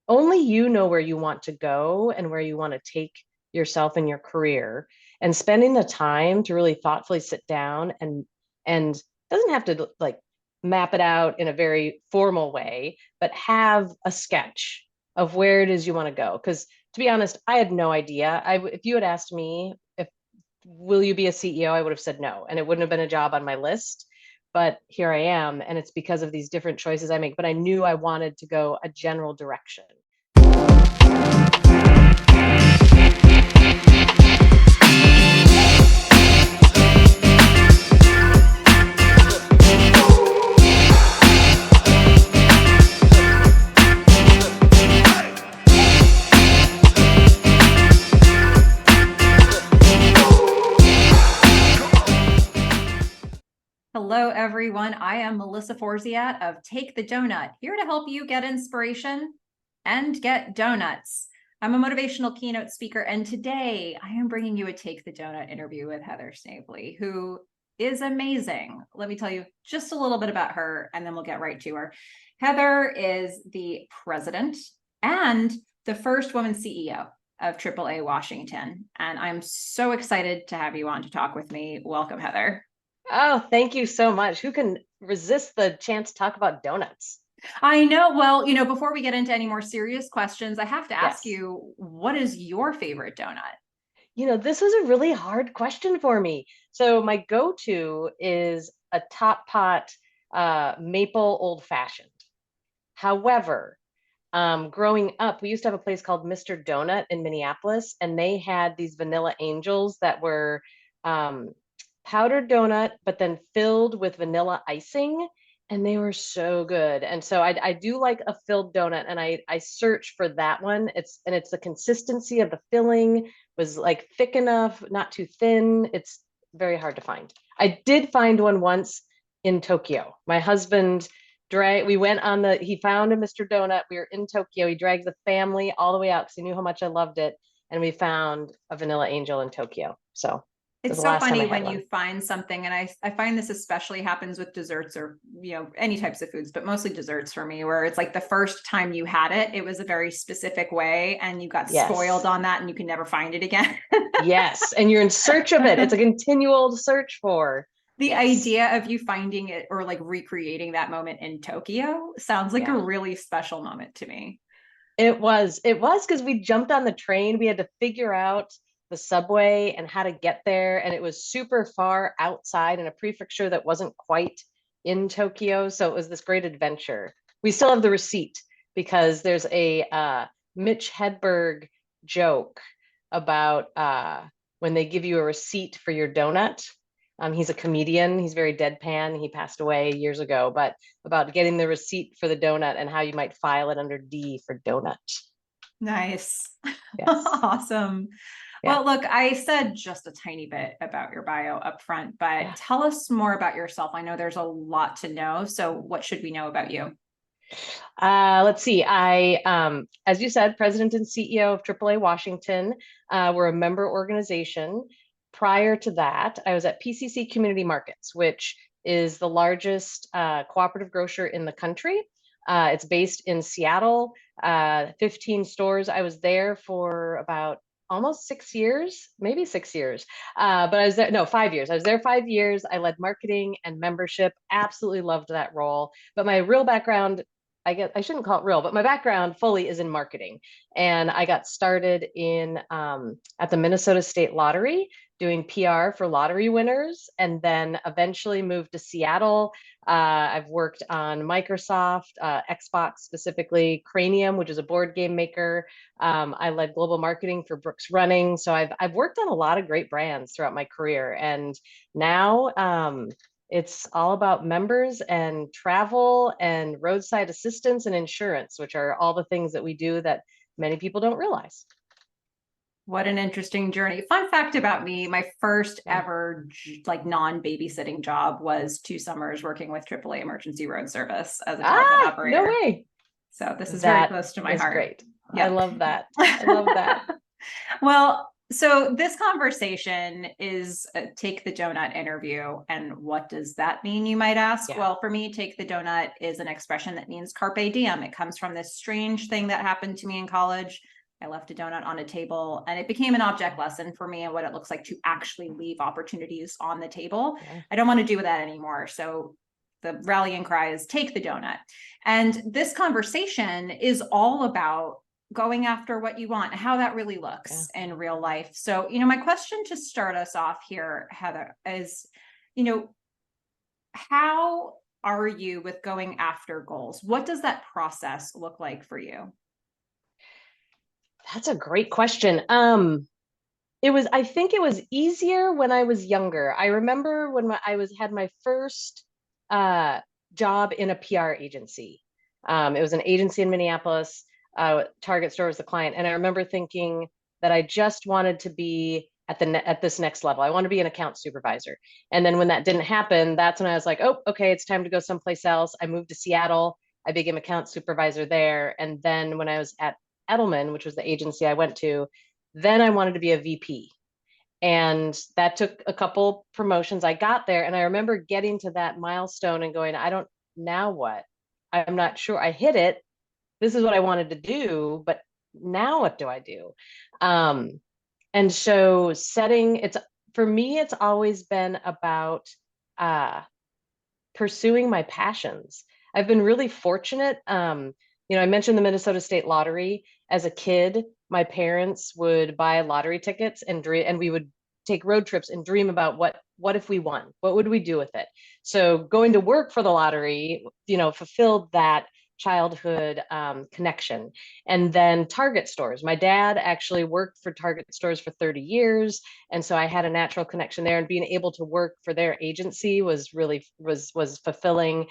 only you know where you want to go and where you want to take yourself in your career. And spending the time to really thoughtfully sit down and doesn't have to like map it out in a very formal way, but have a sketch of where it is you want to go. Because to be honest, I had no idea. If you had asked me if will you be a CEO, I would have said no, and it wouldn't have been a job on my list. But here I am, and it's because of these different choices I make. But I knew I wanted to go a general direction. Hello, everyone. I am Melissa Forziat of Take the Doughnut, here to help you get inspiration and get donuts. I'm a motivational keynote speaker, and today I am bringing you a Take the Doughnut interview with Heather Snavely, who is amazing. Let me tell you just a little bit about her, and then we'll get right to her. Heather is the president and the first woman CEO of AAA Washington, and I'm so excited to have you on to talk with me. Welcome, Heather. Oh, thank you so much. Who can resist the chance to talk about donuts? I know. Well, before we get into any more serious questions, I have to ask Yes. you, what is your favorite donut? This was a really hard question for me. So my go-to is a top pot maple old fashioned. However, growing up, we used to have a place called Mr. Donut in Minneapolis, and they had these vanilla angels that were um, powdered donut, but then filled with vanilla icing, and they were so good. And so I do like a filled donut, and I search for that one. It's the consistency of the filling was like thick enough, not too thin. It's very hard to find. I did find one once in Tokyo. My husband we went on he found a Mr. Donut. We were in Tokyo. He dragged the family all the way out because he knew how much I loved it. And we found a vanilla angel in Tokyo. So it was It's the so last time I funny had when one. you find something, and I find this especially happens with desserts or, any types of foods, but mostly desserts for me, where it's like the first time you had it, it was a very specific way and you got spoiled Yes. on that and you can never find it again. Yes. And you're in search of it. It's a continual search for. The Yes. idea of you finding it or like recreating that moment in Tokyo sounds like a Yeah. really special moment to me. It was because we jumped on the train. We had to figure out the subway and how to get there. And it was super far outside in a prefecture that wasn't quite in Tokyo. So it was this great adventure. We still have the receipt because there's a Mitch Hedberg joke about when they give you a receipt for your donut. He's a comedian. He's very deadpan. He passed away years ago, but about getting the receipt for the donut and how you might file it under D for donut. Nice. Yes. Awesome. Yeah. Well, look, I said just a tiny bit about your bio up front, but Yeah. tell us more about yourself. I know there's a lot to know. So what should we know about you? Let's see. As you said, president and CEO of AAA Washington. We're a member organization. Prior to that, I was at PCC Community Markets, which is the largest cooperative grocer in the country. It's based in Seattle, 15 stores. I was there for about almost 6 years, maybe 6 years. But I was there, no, 5 years. I was there 5 years. I led marketing and membership. Absolutely loved that role. But my real background, I guess I shouldn't call it real, but my background fully is in marketing. And I got started in at the Minnesota State Lottery doing PR for lottery winners, and then eventually moved to Seattle. I've worked on Microsoft, Xbox specifically, Cranium, which is a board game maker. I led global marketing for Brooks Running. So I've worked on a lot of great brands throughout my career. And now it's all about members and travel and roadside assistance and insurance, which are all the things that we do that many people don't realize. What an interesting journey. Fun fact about me, my first Yeah. ever like non-babysitting job was 2 summers working with AAA Emergency Road Service as a telephone operator. No way. So this is very That close to my is heart. great. I Yep. love that. I love that. Well, So this conversation is Take the Doughnut Interview. And what does that mean, you might ask? Yeah. Well, for me, take the donut is an expression that means carpe diem. It comes from this strange thing that happened to me in college. I left a donut on a table and it became an object lesson for me and what it looks like to actually leave opportunities on the table. Yeah. I don't want to do that anymore. So the rallying cry is take the donut. And this conversation is all about going after what you want, how that really looks in real life. So, my question to start us off here, Heather, is, how are you with going after goals? What does that process look like for you? That's a great question. I think it was easier when I was younger. I remember when had my first job in a PR agency. It was an agency in Minneapolis. Target store was the client, and I remember thinking that I just wanted to be at this next level. I want to be an account supervisor. And then when that didn't happen, that's when I was like, oh, okay, it's time to go someplace else. I moved to Seattle. I became account supervisor there. And then when I was at Edelman, which was the agency I went to, then I wanted to be a VP. And that took a couple promotions. I got there and I remember getting to that milestone and going, now what? I'm not sure. I hit it. This is what I wanted to do, but now what do I do? And so for me, it's always been about pursuing my passions. I've been really fortunate. I mentioned the Minnesota State Lottery. As a kid, my parents would buy lottery tickets and we would take road trips and dream about what if we won? What would we do with it? So going to work for the lottery, fulfilled that childhood connection. And then Target stores. My dad actually worked for Target stores for 30 years. And so I had a natural connection there, and being able to work for their agency was really was fulfilling.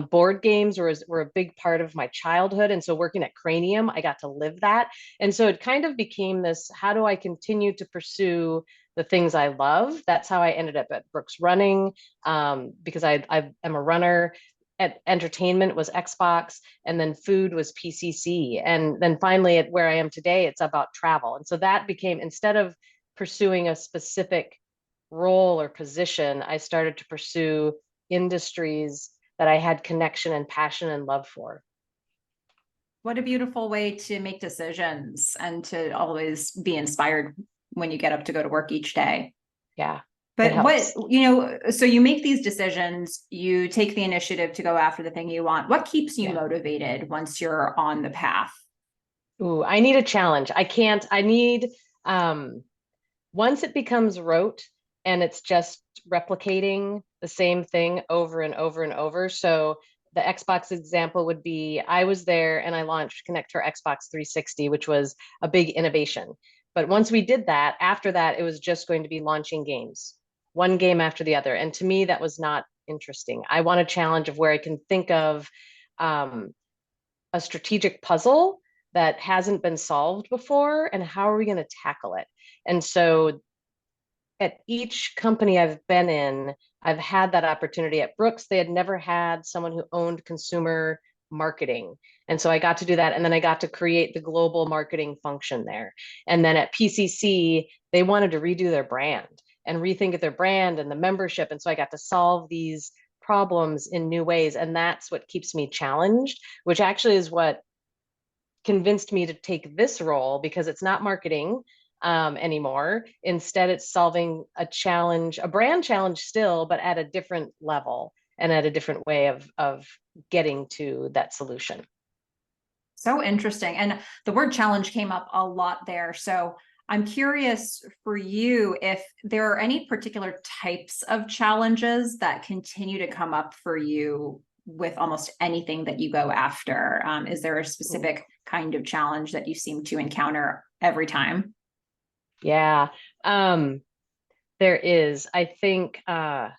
Board games were a big part of my childhood. And so working at Cranium, I got to live that. And so it kind of became this, how do I continue to pursue the things I love? That's how I ended up at Brooks Running, because I am a runner. At entertainment was Xbox, and then food was PCC. And then finally at where I am today, it's about travel. And so that became, instead of pursuing a specific role or position, I started to pursue industries that I had connection and passion and love for. What a beautiful way to make decisions and to always be inspired when you get up to go to work each day. Yeah. But so you make these decisions, you take the initiative to go after the thing you want. What keeps you motivated once you're on the path? Ooh, I need a challenge. Once it becomes rote and it's just replicating the same thing over and over and over. So the Xbox example would be, I was there and I launched Connect to our Xbox 360, which was a big innovation. But once we did that, after that, it was just going to be launching games, one game after the other. And to me, that was not interesting. I want a challenge of where I can think of a strategic puzzle that hasn't been solved before, and how are we going to tackle it? And so at each company I've been in, I've had that opportunity. At Brooks, they had never had someone who owned consumer marketing. And so I got to do that. And then I got to create the global marketing function there. And then at PCC, they wanted to redo their brand and rethink their brand and the membership. And so I got to solve these problems in new ways. And that's what keeps me challenged, which actually is what convinced me to take this role, because it's not marketing anymore. Instead, it's solving a challenge, a brand challenge still, but at a different level and at a different way of getting to that solution. So interesting. And the word challenge came up a lot there. So I'm curious for you if there are any particular types of challenges that continue to come up for you with almost anything that you go after. Is there a specific kind of challenge that you seem to encounter every time? Yeah, there is. I think the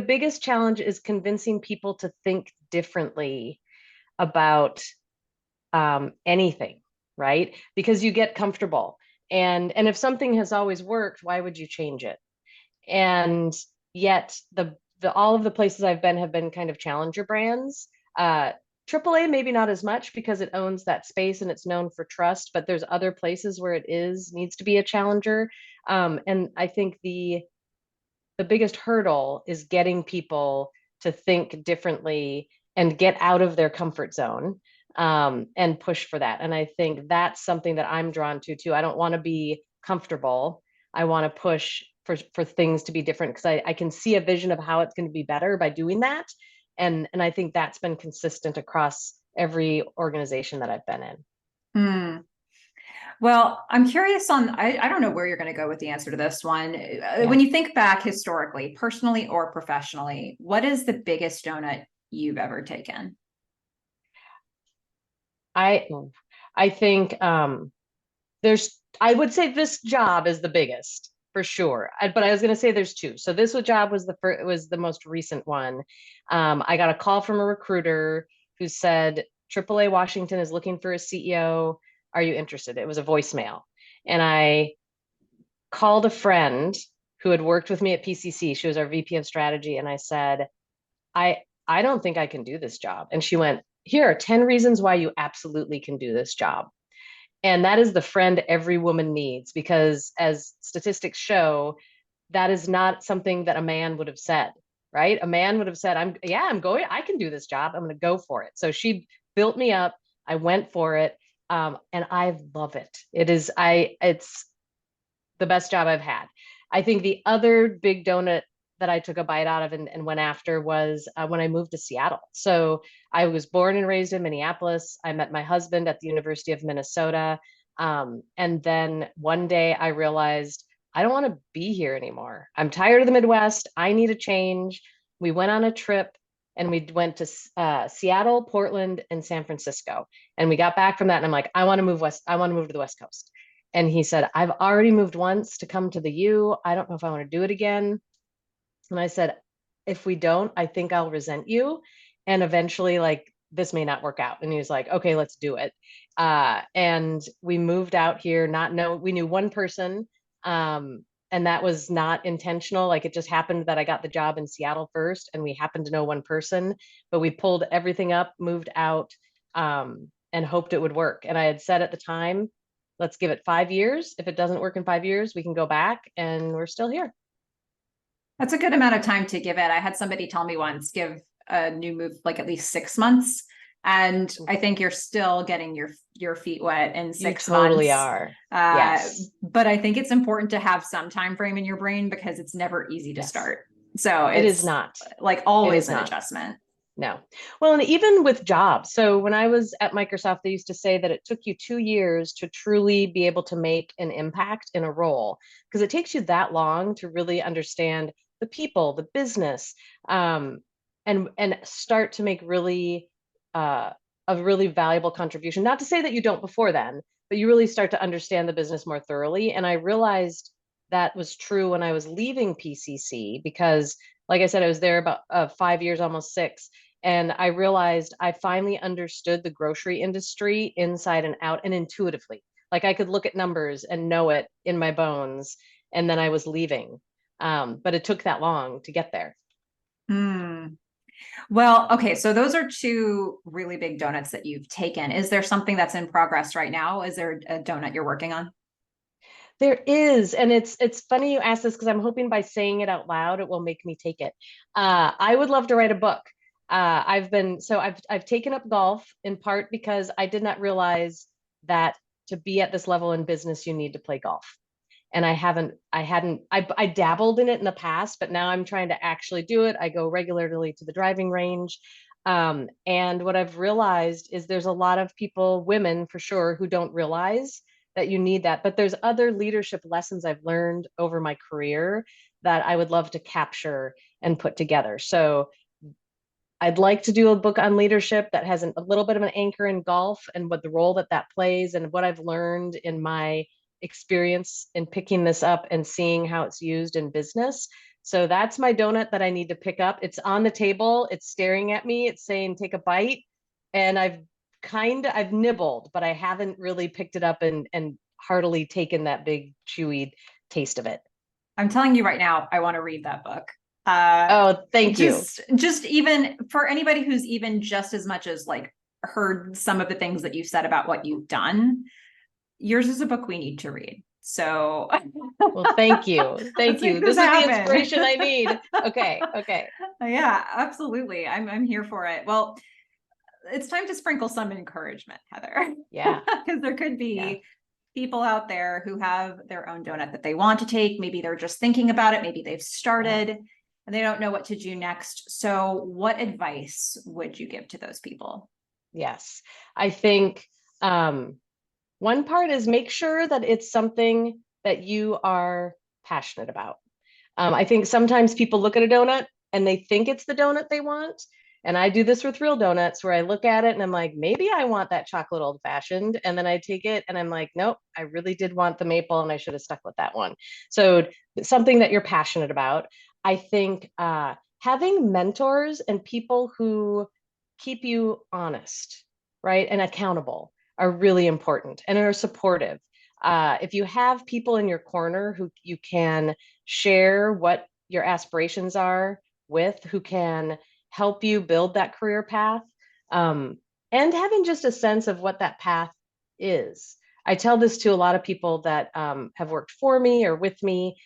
biggest challenge is convincing people to think differently about anything, right? Because you get comfortable. And if something has always worked, why would you change it? And yet all of the places I've been have been kind of challenger brands. AAA, maybe not as much because it owns that space and it's known for trust, but there's other places where it needs to be a challenger. And I think the biggest hurdle is getting people to think differently and get out of their comfort zone, and push for that. And I think that's something that I'm drawn to too. I don't want to be comfortable. I want to push for things to be different because I can see a vision of how it's going to be better by doing that. And I think that's been consistent across every organization that I've been in. Hmm. Well, I'm curious on, I don't know where you're going to go with the answer to this one. Yeah. When you think back historically, personally or professionally, what is the biggest donut you've ever taken? I I think I would say this job is the biggest for sure. But I was going to say there's two. So this job was the first, was the most recent one. I got a call from a recruiter who said AAA Washington is looking for a CEO. Are you interested? It was a voicemail. And I called a friend who had worked with me at PCC. She was our VP of strategy. And I said, I don't think I can do this job. And she went, here are 10 reasons why you absolutely can do this job. And that is the friend every woman needs, because as statistics show, that is not something that a man would have said, right? A man would have said, I can do this job. I'm going to go for it. So she built me up. I went for it. And I love it. It's the best job I've had. I think the other big donut that I took a bite out of and went after was when I moved to Seattle. So I was born and raised in Minneapolis. I met my husband at the University of Minnesota. And then one day I realized I don't want to be here anymore. I'm tired of the Midwest. I need a change. We went on a trip and we went to Seattle, Portland, and San Francisco. And we got back from that and I'm like, I want to move west. I want to move to the West Coast. And he said, I've already moved once to come to the U. I don't know if I want to do it again. And I said, if we don't, I think I'll resent you. And eventually, like, this may not work out. And he was like, okay, let's do it. And we moved out here, we knew one person. And that was not intentional. Like, it just happened that I got the job in Seattle first and we happened to know one person, but we pulled everything up, moved out, and hoped it would work. And I had said at the time, let's give it 5 years. If it doesn't work in 5 years, we can go back, and we're still here. That's a good amount of time to give it. I had somebody tell me once, give a new move like at least 6 months. And I think you're still getting your feet wet in 6 You totally months. are. Yes. But I think it's important to have some time frame in your brain because it's never easy to Yes. start. So It is not. like always an not. adjustment. No. Well, and even with jobs. So when I was at Microsoft, they used to say that it took you 2 years to truly be able to make an impact in a role, because it takes you that long to really understand the people, the business, and start to make really a really valuable contribution. Not to say that you don't before then, but you really start to understand the business more thoroughly. And I realized that was true when I was leaving PCC because, like I said, I was there about 5 years, almost 6. And I realized I finally understood the grocery industry inside and out and intuitively. Like I could look at numbers and know it in my bones. And then I was leaving. But it took that long to get there. Well, okay. So those are two really big donuts that you've taken. Is there something that's in progress right now? Is there a donut you're working on? There is, and it's funny you ask this because I'm hoping by saying it out loud, it will make me take it. I would love to write a book. I've taken up golf in part because I did not realize that to be at this level in business, you need to play golf. And I dabbled in it in the past, but now I'm trying to actually do it. I go regularly to the driving range. And what I've realized is there's a lot of people, women for sure, who don't realize that you need that. But there's other leadership lessons I've learned over my career that I would love to capture and put together. So I'd like to do a book on leadership that has a little bit of an anchor in golf and what the role that plays and what I've learned in my experience in picking this up and seeing how it's used in business. So that's my donut that I need to pick up. It's on the table. It's staring at me. It's saying, take a bite. And I've nibbled, but I haven't really picked it up and heartily taken that big chewy taste of it. I'm telling you right now, I want to read that book. Oh, thank you. Just even for anybody who's even just as much as like heard some of the things that you said about what you've done, yours is a book we need to read. So Well, thank you. Thank you. This is the inspiration I need. Okay. Okay. Yeah, absolutely. I'm here for it. Well, it's time to sprinkle some encouragement, Heather. Yeah. Because there could be people out there who have their own donut that they want to take. Maybe they're just thinking about it. Maybe they've started and they don't know what to do next. So what advice would you give to those people? Yes. I think one part is make sure that it's something that you are passionate about. I think sometimes people look at a donut and they think it's the donut they want. And I do this with real donuts where I look at it and I'm like, maybe I want that chocolate old fashioned. And then I take it and I'm like, nope, I really did want the maple and I should have stuck with that one. So something that you're passionate about. I think having mentors and people who keep you honest, right, and accountable are really important and are supportive. If you have people in your corner who you can share what your aspirations are with, who can help you build that career path, and having just a sense of what that path is. I tell this to a lot of people that have worked for me or with me.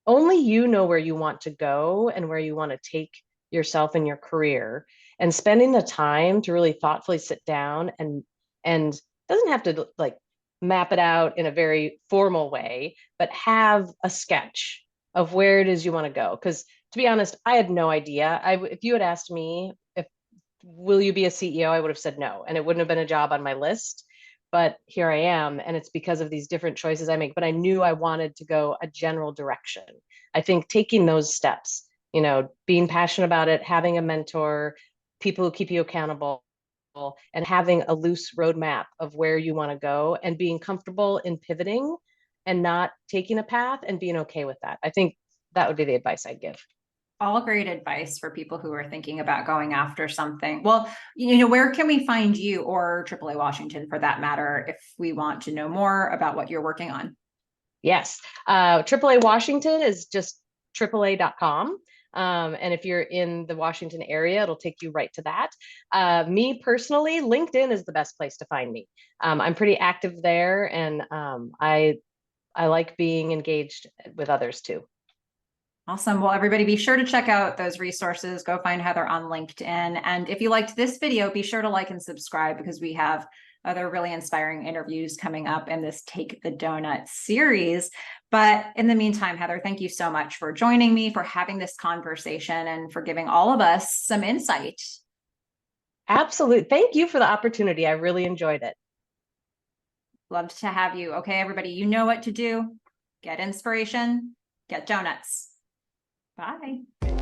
Only you know where you want to go and where you want to take yourself in your career, and spending the time to really thoughtfully sit down and doesn't have to like map it out in a very formal way, but have a sketch of where it is you want to go. Because to be honest, I had no idea. If you had asked me if will you be a CEO, I would have said no, and it wouldn't have been a job on my list. But here I am, and it's because of these different choices I make. But I knew I wanted to go a general direction. I think taking those steps, being passionate about it, having a mentor, people who keep you accountable, and having a loose roadmap of where you want to go, and being comfortable in pivoting and not taking a path and being okay with that. I think that would be the advice I'd give. All great advice for people who are thinking about going after something. Well, where can we find you or AAA Washington for that matter, if we want to know more about what you're working on? Yes. AAA Washington is just AAA.com. And if you're in the Washington area, it'll take you right to that. Me personally, LinkedIn is the best place to find me. I'm pretty active there, and I like being engaged with others too. Awesome. Well, everybody be sure to check out those resources. Go find Heather on LinkedIn. And if you liked this video, be sure to like and subscribe, because we have other really inspiring interviews coming up in this Take the Doughnut series. But in the meantime, Heather, thank you so much for joining me, for having this conversation, and for giving all of us some insight. Absolutely. Thank you for the opportunity. I really enjoyed it. Loved to have you. Okay, everybody, you know what to do. Get inspiration, get donuts. Bye.